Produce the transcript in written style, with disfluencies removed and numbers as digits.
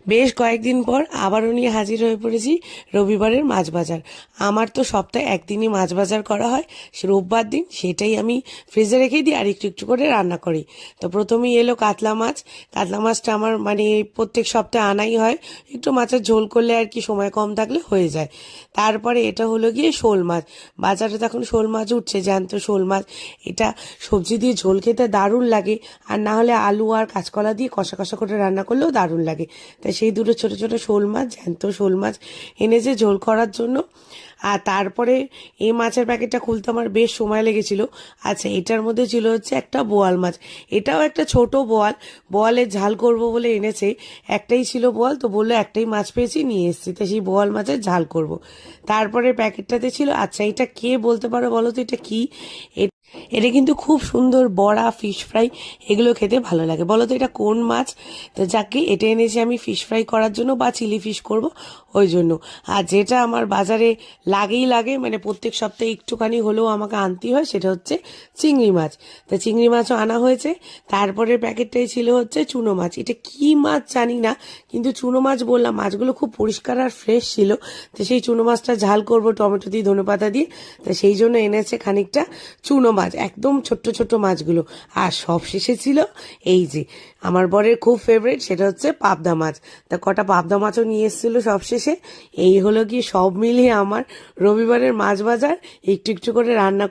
বেশ কয়েকদিন পর আবারও নিয়ে হাজির হয়ে পড়েছি রবিবারের মাছ বাজার। আমার তো সপ্তাহে একদিনই মাছ বাজার করা হয়, সে রোববার দিন। সেটাই আমি ফ্রিজে রেখে দিই আর একটু একটু করে রান্না করি। তো প্রথমেই এলো কাতলা মাছ। কাতলা মাছটা আমার মানে প্রত্যেক সপ্তাহে আনাই হয়, একটু মাছের ঝোল করলে আর কি সময় কম থাকলে হয়ে যায়। তারপরে এটা হলো গিয়ে শোল মাছ। বাজারে তো এখন শোল মাছ উঠছে, জ্যান্ত শোল মাছ। এটা সবজি দিয়ে ঝোল খেতে দারুণ লাগে, আর না হলে আলু আর কাঁচকলা দিয়ে কষা কষা করে রান্না করলেও দারুণ লাগে। তাই সেই দুটো ছোট ছোট শোল মাছ, জ্যান্ত শোল মাছ এনেছে ঝোল করার জন্য। আর তারপরে এই মাছের প্যাকেটটা খুলতে আমার বেশ সময় লেগেছিল। আচ্ছা, এটার মধ্যে ছিল হচ্ছে একটা বোয়াল মাছ। এটাও একটা ছোট বোয়াল। বোয়ালের ঝাল করব বলে এনেছে। একটাই ছিল বোয়াল, তো বললো একটাই মাছ পেয়েছি নিয়ে এসেছি, তো সেই বোয়াল মাছের ঝাল করব। তারপরে প্যাকেটটাতে ছিল, আচ্ছা এটা কে বলতে পারো বলো তো এটা কি? এটা কিন্তু খুব সুন্দর বড়া, ফিশ ফ্রাই এগুলো খেতে ভালো লাগে। বলো তো এটা কোন মাছ? তো যাকে এটা এনেছি আমি ফিশ ফ্রাই করার জন্য বা চিলি ফিশ করব ওই জন্য। আর যেটা আমার বাজারে লাগেই লাগে, মানে প্রত্যেক সপ্তাহে একটুখানি হলেও আমাকে আনতেই হয়, সেটা হচ্ছে চিংড়ি মাছ। তো চিংড়ি মাছও আনা হয়েছে। তারপরে প্যাকেটটাই ছিল হচ্ছে চুনো মাছ। এটা কি মাছ জানি না, কিন্তু চুনো মাছ বললাম, মাছগুলো খুব পরিষ্কার আর ফ্রেশ ছিল। তো সেই চুনো মাছটা ঝাল করব টমেটো দিয়ে, ধনেপাতা দিয়ে। তো সেই জন্য এনেছে খানিকটা চুনো মাছ, একদম ছোট্ট ছোট্ট মাছগুলো। আর সব শেষে ছিল এই যে আমার বরের খুব ফেভারিট, সেটা হচ্ছে পাবদা মাছ। তা কটা পাবদা মাছও নিয়ে এসেছিল সব শেষে। এই হলো গিয়ে সব মিলিয়ে আমার রবিবারের মাছ বাজার। একটু একটু করে রান্না